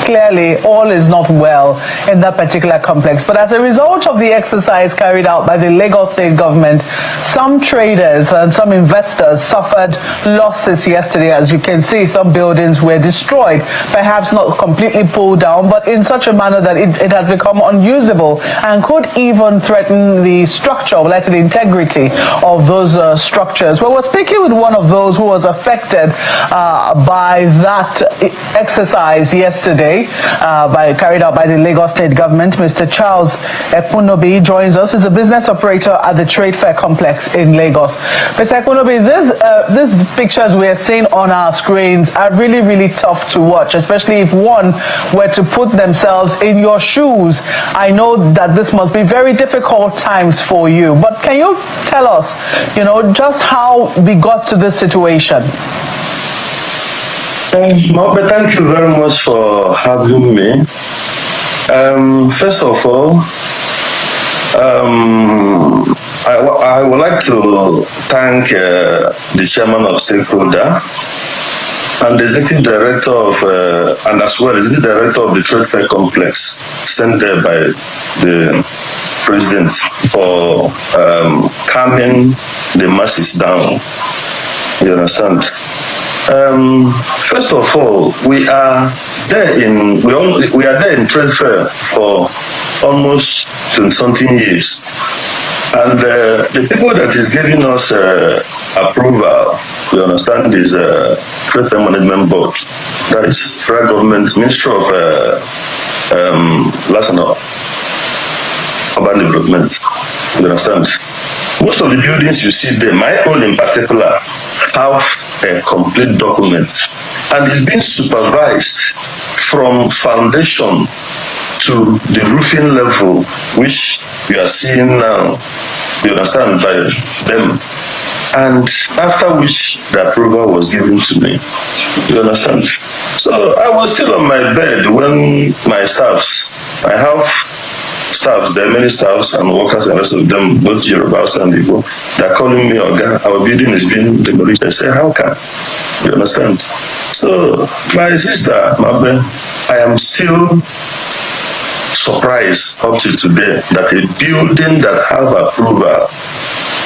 clearly all is not well in that particular complex. But as a result of the exercise carried out by the Lagos state government, some traders and some investors suffered losses yesterday. As you can see, some buildings were destroyed, perhaps not completely pulled down, but in such a manner that it has become unusable and could even threaten the structure, or let's say the integrity of those structures. Well, we're speaking with one of those who was affected by that exercise yesterday, carried out by the Lagos state government. Mr. Charles Ekunobi joins us. He's a business operator at the Trade Fair Complex in Lagos. Mr. Ekunobi, these pictures we are seeing on our screens are really, really tough to watch, especially if one were to put themselves in your shoes. I know that this must be very difficult times for you, but can you tell us, just how we got to this situation? Mobe, thank you very much for having me. First of all, I would like to thank the chairman of stakeholder and the executive director of, and as well as the director of the Trade Fair Complex, sent there by the president for calming the masses down. You understand? First of all, we are there in Trade Fair for almost 20-something years, and the people that is giving us approval, you understand, is Trade Fair Management Board. That is federal government, Ministry of Land and Urban Development. You understand? Most of the buildings you see there, my own in particular, have a complete document, and it's being supervised from foundation to the roofing level, which you are seeing now, you understand, by them. And after which the approval was given to me, you understand. So I was still on my bed when my staffs, I have staffs, there are many staffs and workers, and the rest of them, both Yorubas and Igbo, they're calling me, Oga, our building is being demolished. I say, how can? You understand? So, my sister, Mabe, I am still surprised up to today that a building that have approval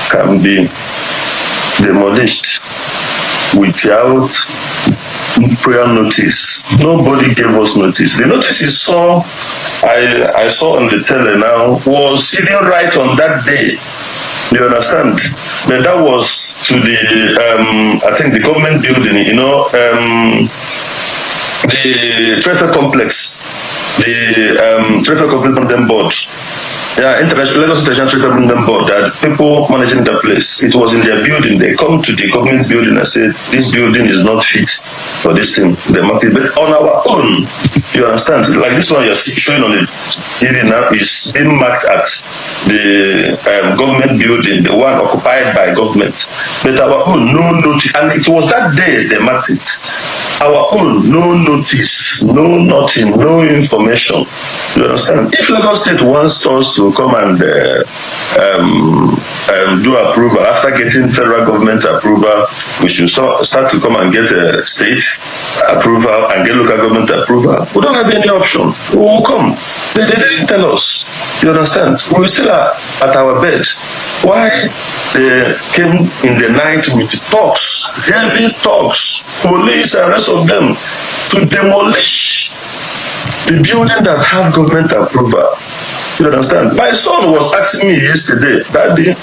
can be demolished without prior notice. Nobody gave us notice. The notice is I saw on the tele now was even right on that day. You understand? But that was to the I think the government building, the Trade Fair Complex, the Trade Fair Complex board. Yeah, Lagos International Trade Fair Board, that people managing the place, it was in their building. They come to the government building and say, this building is not fit for this thing. They marked it. But on our own, you understand, like this one you're showing on the TV now is being marked at the government building, the one occupied by government. But our own, no notice. And it was that day they marked it. Our own, no notice, no nothing, no information. You understand? If Lagos State wants us to come and do approval, after getting federal government approval, we should start to come and get a state approval and get local government approval. We don't have any option. We will come. They didn't tell us. You understand? We still are at our bed. Why they came in the night with talks, heavy talks, police and rest of them, to demolish the building that have government approval. You understand? My son was asking me yesterday, Daddy,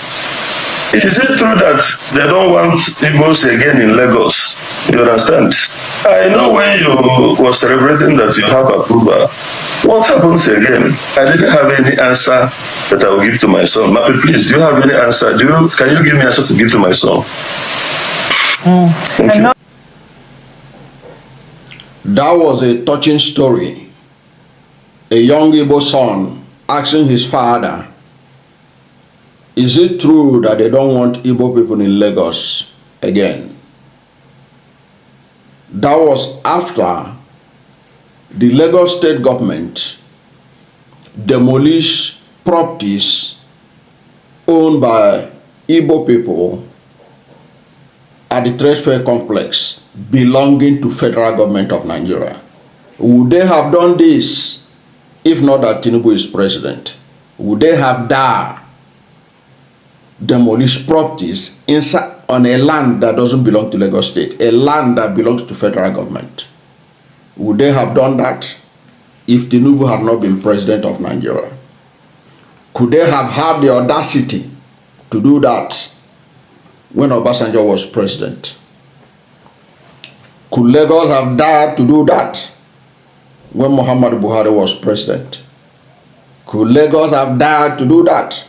is it true that they don't want Igbos again in Lagos? You understand? I know when you were celebrating that you have approval. What happens again? I didn't have any answer that I will give to my son. Mappy, please, do you have any answer? Can you give me an answer to give to my son? Thank you. That was a touching story. A young Igbo son asking his father, is it true that they don't want Igbo people in Lagos again? That was after the Lagos state government demolished properties owned by Igbo people at the Trade Fair Complex belonging to federal government of Nigeria. Would they have done this if not that Tinubu is president? Would they have dared demolish properties inside on a land that doesn't belong to Lagos State, a land that belongs to federal government? Would they have done that if Tinubu had not been president of Nigeria? Could they have had the audacity to do that when Obasanjo was president? Could Lagos have dared to do that when Muhammad Buhari was president? Could Lagos have dared to do that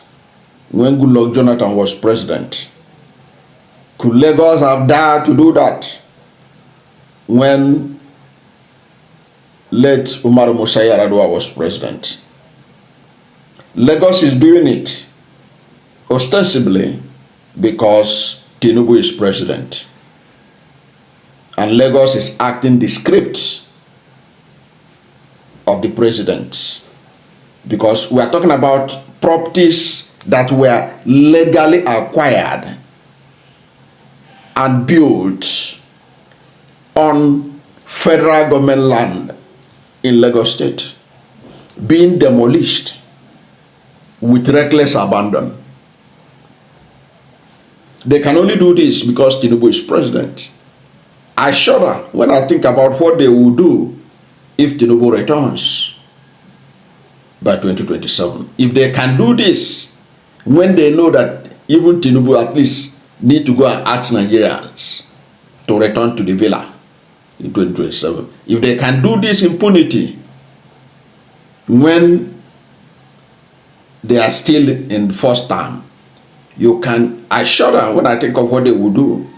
when Goodluck Jonathan was president? Could Lagos have dared to do that when late Umaru Musa Yar'Adua was president? Lagos is doing it ostensibly because Tinubu is president. And Lagos is acting the script of the president. Because we are talking about properties that were legally acquired and built on federal government land in Lagos State, being demolished with reckless abandon. They can only do this because Tinubu is president. I shudder when I think about what they will do if Tinubu returns by 2027. If they can do this, when they know that even Tinubu at least need to go and ask Nigerians to return to the villa in 2027. If they can do this impunity when they are still in the first term, I shudder when I think of what they will do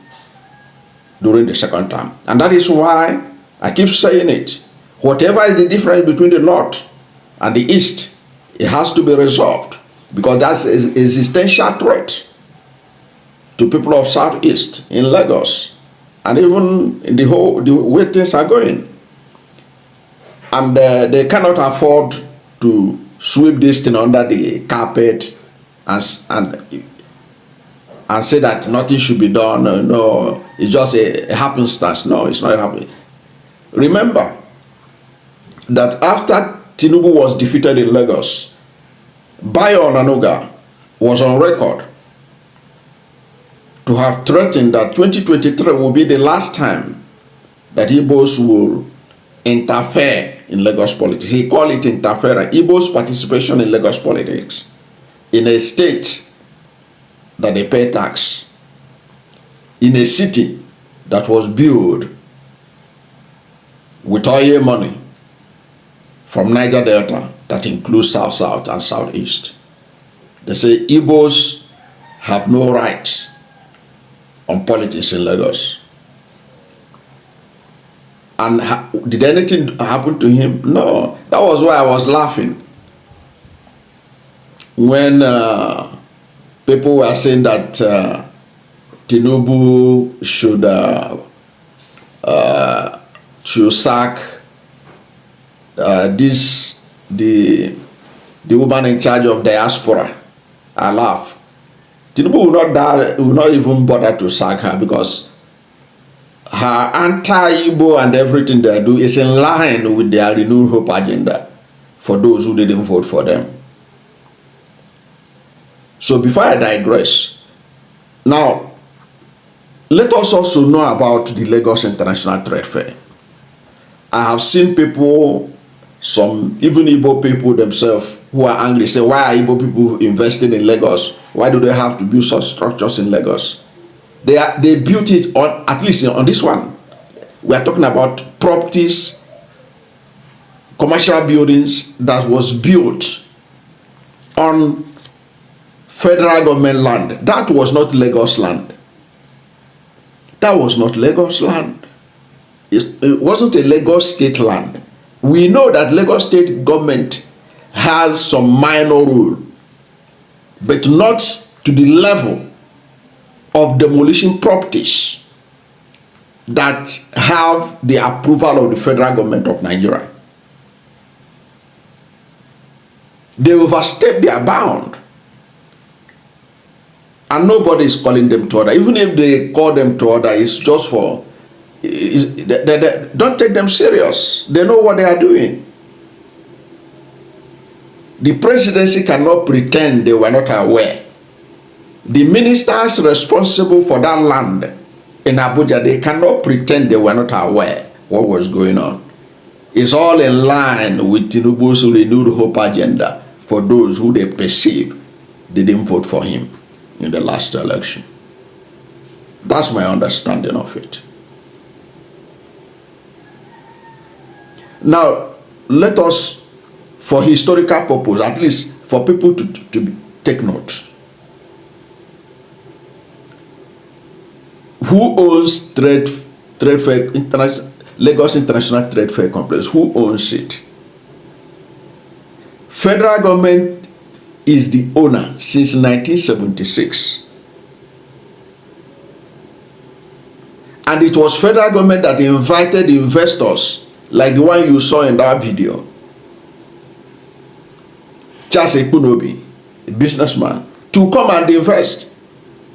during the second term. And that is why I keep saying it. Whatever is the difference between the North and the East, it has to be resolved, because that's an existential threat to people of Southeast in Lagos and even in the way things are going. And they cannot afford to sweep this thing under the carpet and say that nothing should be done. No, it's just a happenstance. No, it's not happening. Remember that after Tinubu was defeated in Lagos, Bayo Onanuga was on record to have threatened that 2023 will be the last time that Igbos will interfere in Lagos politics. He called it interference. Igbos' participation in Lagos politics in a state that they pay tax, in a city that was built with oil money from Niger Delta, that includes South and Southeast. They say Igbos have no right on politics in Lagos. And did anything happen to him? No. That was why I was laughing when people were saying that Tinubu should sack the woman in charge of diaspora. I laugh. Tinubu will not even bother to sack her, because her anti-Igbo and everything they do is in line with their renewed hope agenda for those who didn't vote for them. So before I digress, now let us also know about the Lagos International Trade Fair. I have seen people, some even Igbo people themselves, who are angry, say, why are Igbo people investing in Lagos? Why do they have to build such structures in Lagos? They built it on, at least on this one. We are talking about properties, commercial buildings that was built on federal government land. That was not Lagos land. That was not Lagos land. It wasn't a Lagos state land. We know that Lagos state government has some minor role, but not to the level of demolition properties that have the approval of the federal government of Nigeria. They overstep their bound, and nobody is calling them to order. Even if they call them to order, it's just for don't take them serious. They know what they are doing. The presidency cannot pretend they were not aware. The ministers responsible for that land in Abuja, they cannot pretend they were not aware what was going on. It's all in line with Tinubu's renewed hope agenda for those who they perceive they didn't vote for him in the last election. That's my understanding of it. Now, let us, for historical purpose, at least for people to take note. Who owns Trade Fair Lagos International Trade Fair Complex? Who owns it? Federal government is the owner since 1976. And it was federal government that invited investors like the one you saw in that video. Charles Ekunobi, a businessman, to come and invest.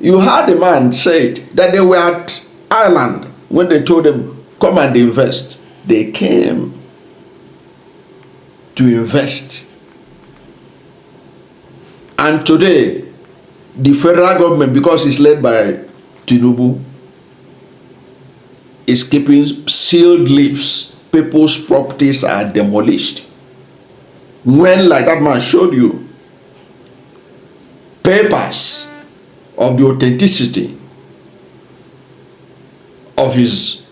You heard the man say that they were at Ireland when they told them, come and invest. They came to invest. And today, the federal government, because it's led by Tinubu, is keeping sealed lips. People's properties are demolished. When, like that man showed you, papers of the authenticity of his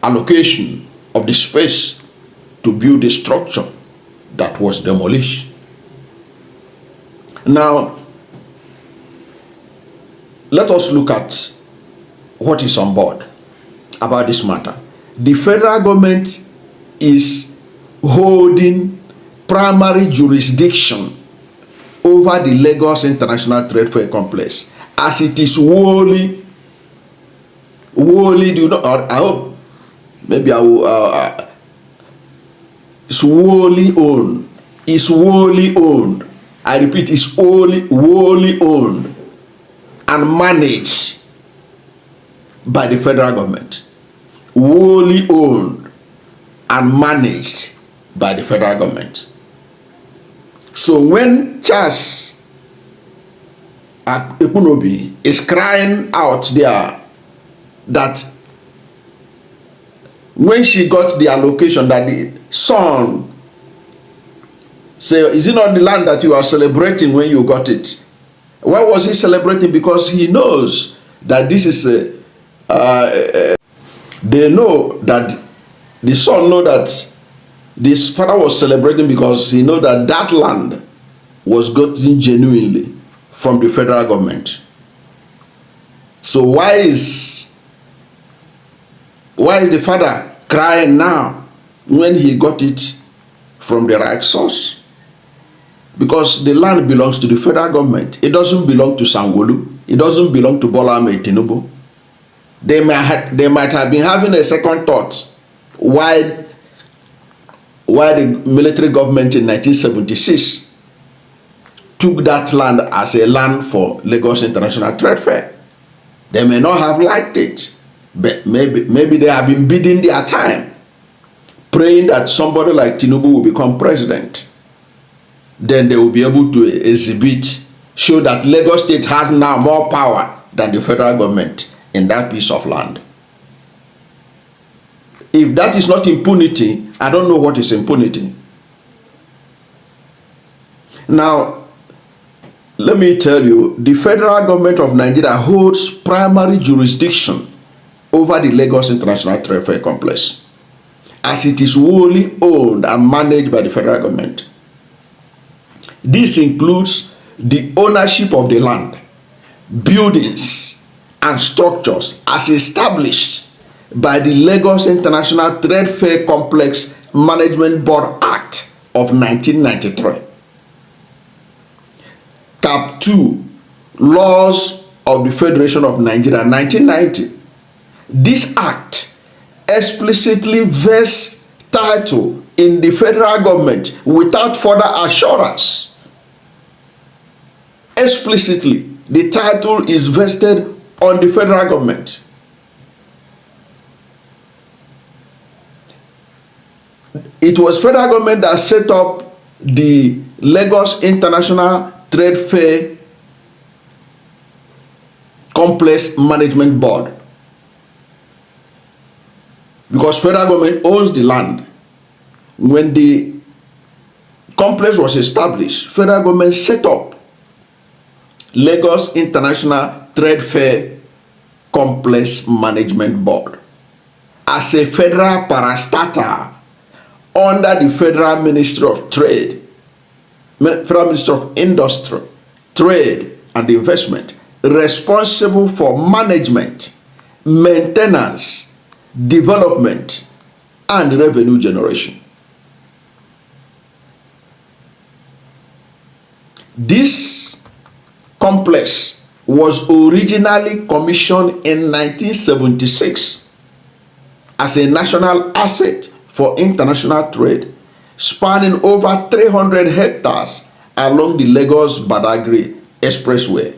allocation of the space to build a structure that was demolished. Now, let us look at what is on board about this matter. The federal government is holding primary jurisdiction over the Lagos International Trade Fair Complex, as it is wholly, do you know, I hope, maybe I will, it's wholly owned. It's wholly owned. I repeat, it's wholly owned and managed by the federal government. Wholly owned and managed by the federal government. So when Charles Ekunobi is crying out there that when she got the allocation, that the son say, is it not the land that you are celebrating when you got it? Why was he celebrating? Because he knows that this is they know that the son know that this father was celebrating because he know that that land was gotten genuinely from the federal government. So why is the father crying now when he got it from the right source? Because the land belongs to the federal government. It doesn't belong to Sanwo-Olu. It doesn't belong to Bola Tinubu. They might have been having a second thought why the military government in 1976 took that land as a land for Lagos International Trade Fair. They may not have liked it, but maybe they have been biding their time, praying that somebody like Tinubu will become president. Then they will be able to exhibit, show that Lagos State has now more power than the federal government in that piece of land. If that is not impunity, I don't know what is impunity. Now, let me tell you, the federal government of Nigeria holds primary jurisdiction over the Lagos International Trade Fair Complex, as it is wholly owned and managed by the federal government. This includes the ownership of the land, buildings, and structures as established by the Lagos International Trade Fair Complex Management Board Act of 1993. Cap 2, Laws of the Federation of Nigeria, 1990. This act explicitly vests title in the federal government without further assurance. Explicitly, the title is vested on the federal government. it was federal government that set up the Lagos International Trade Fair Complex Management Board, because federal government owns the land. When the complex was established, federal government set up Lagos International Trade Fair Complex Management Board as a federal parastatal under the Federal Ministry of Trade, Federal Ministry of Industry, Trade and Investment, responsible for management, maintenance, development, and revenue generation. This complex was originally commissioned in 1976 as a national asset for international trade, spanning over 300 hectares along the Lagos-Badagry Expressway.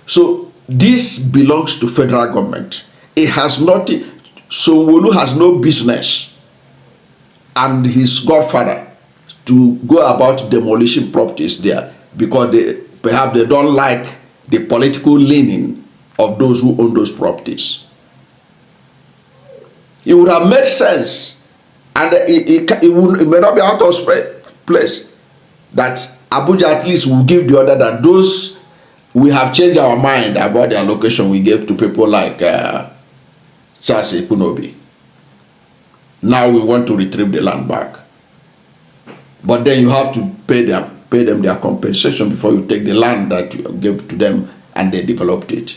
So this belongs to federal government. It has nothing. Sanwo-Olu has no business, and his godfather, to go about demolishing properties there, because perhaps they don't like the political leaning of those who own those properties. It would have made sense, and it may not be out of place, that Abuja at least will give the order that those we have changed our mind about the allocation we gave to people like Charles Ekunobi. Now we want to retrieve the land back. But then you have to pay them their compensation before you take the land that you gave to them and they developed it.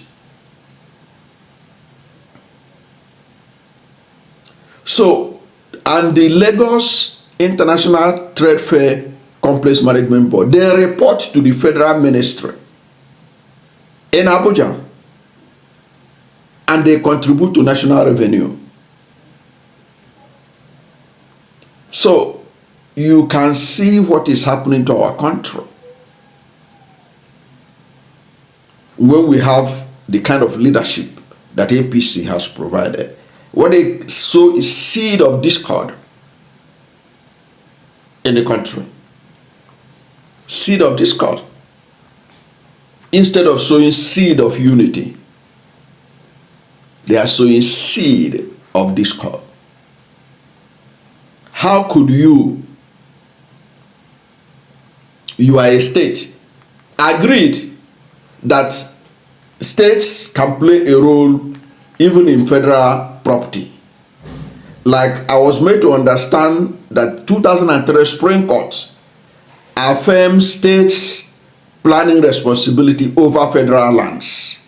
So, and the Lagos International Trade Fair Complex Management Board, they report to the Federal Ministry in Abuja, and they contribute to national revenue. So, you can see what is happening to our country when we have the kind of leadership that APC has provided. What they sow is seed of discord in the country. Seed of discord. Instead of sowing seed of unity, they are sowing seed of discord. How could you are a state, agreed that states can play a role even in federal property? Like, I was made to understand that 2003 Supreme Court affirmed states' planning responsibility over federal lands.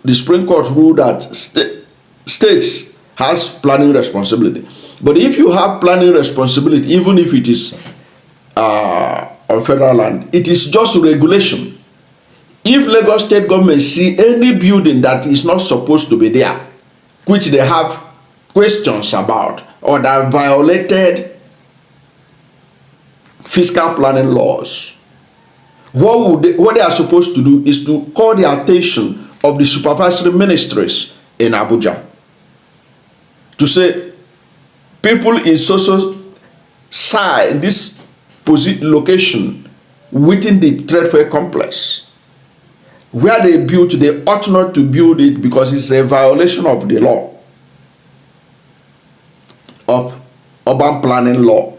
The Supreme Court ruled that states has planning responsibility. But if you have planning responsibility, even if it is on federal land, it is just regulation. If Lagos state government see any building that is not supposed to be there, which they have questions about, or that violated fiscal planning laws, what they are supposed to do is to call the attention of the supervisory ministries in Abuja to say, people in social side, this location within the trade fair complex, where they built, they ought not to build it because it's a violation of the law, of urban planning law.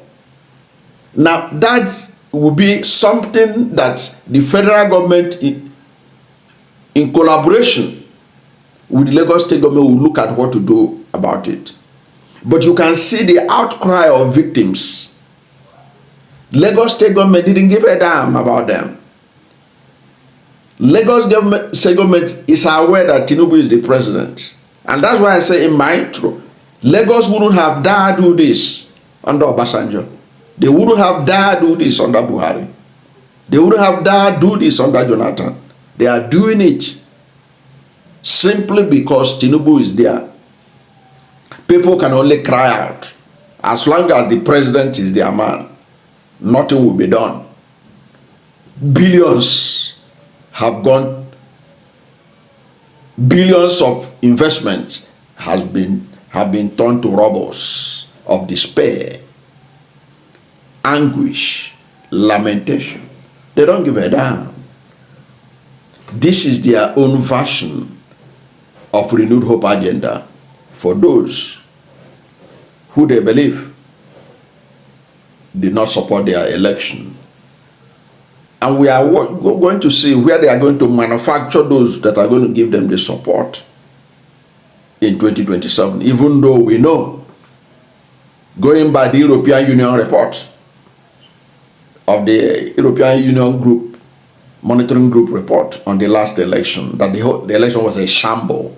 Now, that will be something that the federal government, in collaboration with the Lagos state government, will look at what to do about it. But you can see the outcry of victims. Lagos state government didn't give a damn about them. Lagos state government is aware that Tinubu is the president. And that's why I say in my intro, Lagos wouldn't have dared do this under Obasanjo. They wouldn't have dared do this under Buhari. They wouldn't have dared do this under Jonathan. They are doing it simply because Tinubu is there. People can only cry out. As long as the president is their man, nothing will be done. Billions have gone, billions of investments have been turned to robbers of despair, anguish, lamentation. They don't give a damn. This is their own version of renewed hope agenda for those who they believe did not support their election. And we are going to see where they are going to manufacture those that are going to give them the support in 2027, even though we know, going by the European Union report of the European Union group, monitoring group report on the last election, that the election was a shambles.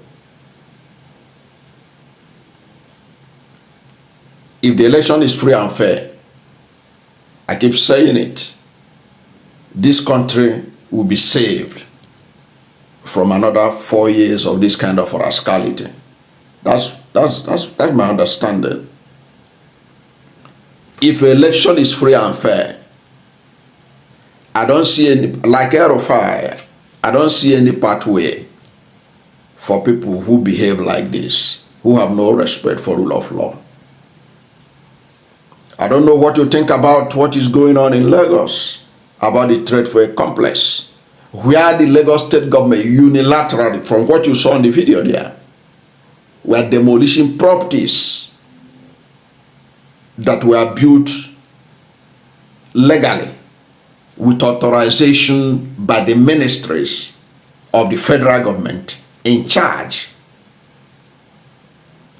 If the election is free and fair, I keep saying it, this country will be saved from another 4 years of this kind of rascality. That's my understanding. If election is free and fair, I don't see any, like air of fire, I don't see any pathway for people who behave like this, who have no respect for rule of law. I don't know what you think about what is going on in Lagos, about the trade fair complex, where the Lagos state government unilaterally, from what you saw in the video there, were demolishing properties that were built legally with authorization by the ministries of the federal government in charge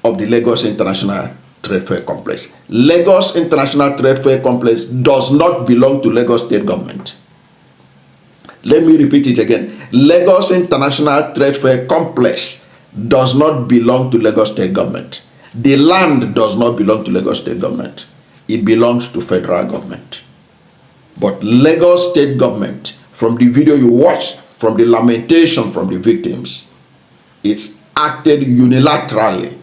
of the Lagos International Trade Fair Complex. Lagos International Trade Fair Complex does not belong to Lagos State Government. Let me repeat it again. Lagos International Trade Fair Complex does not belong to Lagos State Government. The land does not belong to Lagos State Government. It belongs to federal government. But Lagos State Government, from the video you watched, from the lamentation from the victims, it's acted unilaterally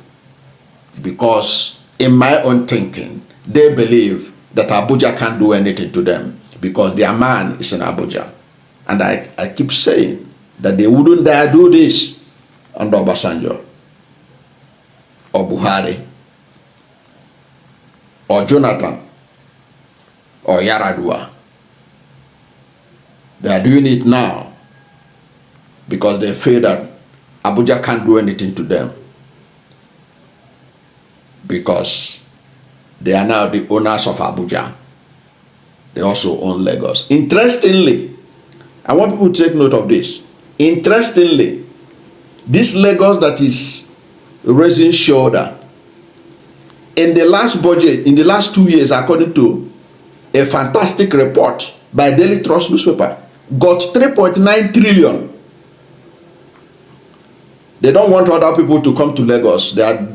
because, in my own thinking, they believe that Abuja can't do anything to them because their man is in Abuja. And I keep saying that they wouldn't dare do this under Obasanjo or Buhari or Jonathan or Yaradua. They are doing it now because they feel that Abuja can't do anything to them because they are now the owners of Abuja. They also own Lagos. Interestingly, I want people to take note of this. Interestingly, this Lagos that is raising shoulder, in the last budget, in the last 2 years, according to a fantastic report by Daily Trust newspaper, got 3.9 trillion. They don't want other people to come to Lagos. They are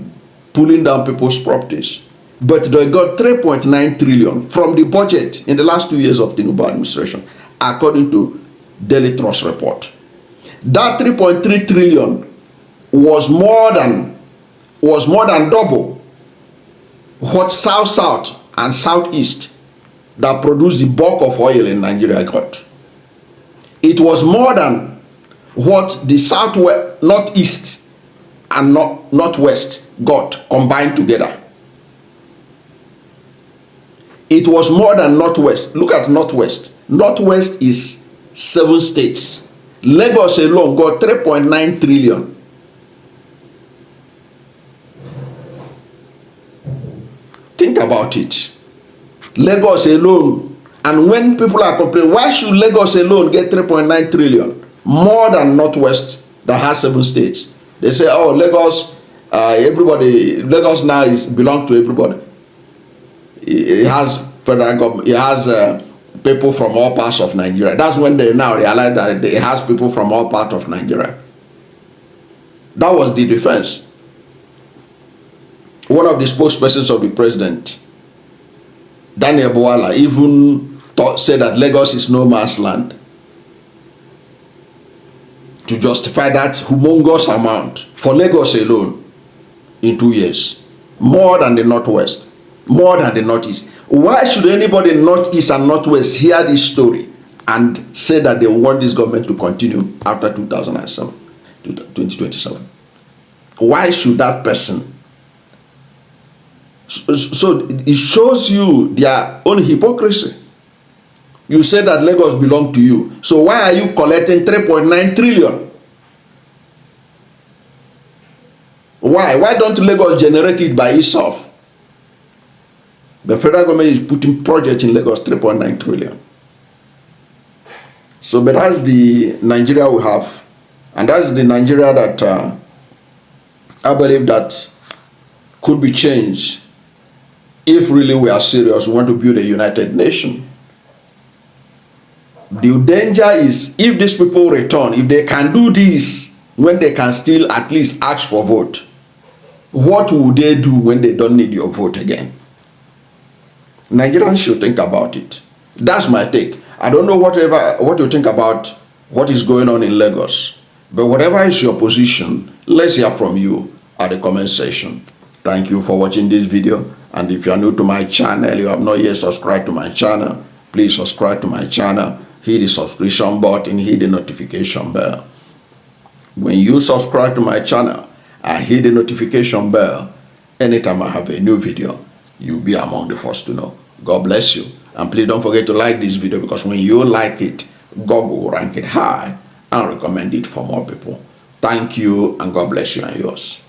pulling down people's properties. But they got 3.9 trillion from the budget in the last 2 years of the Tinubu administration, according to Daily Trust report. That 3.3 trillion was more than double what South and Southeast that produce the bulk of oil in Nigeria got. It was more than what the Southwest, Northeast and Northwest got combined together. It was more than Northwest. Look at Northwest. Northwest is 7 states. Lagos alone got 3.9 trillion. Think about it. Lagos alone. And when people are complaining, why should Lagos alone get 3.9 trillion? More than Northwest that has 7 states. They say, oh, Lagos, Lagos now belongs to everybody. It has federal government, it has people from all parts of Nigeria. That's when they now realize that it has people from all parts of Nigeria. That was the defense. One of the spokespersons of the president, Daniel Boala, even said that Lagos is no man's land to justify that humongous amount for Lagos alone in 2 years. More than the Northwest, more than the Northeast. Why should anybody in Northeast and Northwest hear this story and say that they want this government to continue after 2027? Why should that person? So it shows you their own hypocrisy. You say that Lagos belongs to you. So why are you collecting 3.9 trillion? Why? Why don't Lagos generate it by itself? The federal government is putting projects in Lagos 3.9 trillion. So, but that's the Nigeria we have. And that's the Nigeria that I believe that could be changed if really we are serious, we want to build a united nation. The danger is if these people return, if they can do this, when they can still at least ask for vote, what will they do when they don't need your vote again? Nigerians should think about it. That's my take. I don't know what you think about what is going on in Lagos, but whatever is your position, let's hear from you at the comment section. Thank you for watching this video. And if you are new to my channel, you have not yet subscribed to my channel, please subscribe to my channel, hit the subscription button, hit the notification bell. When you subscribe to my channel and hit the notification bell, anytime I have a new video, you'll be among the first to know. God bless you. And please don't forget to like this video, because when you like it, God will rank it high and recommend it for more people. Thank you, and God bless you and yours.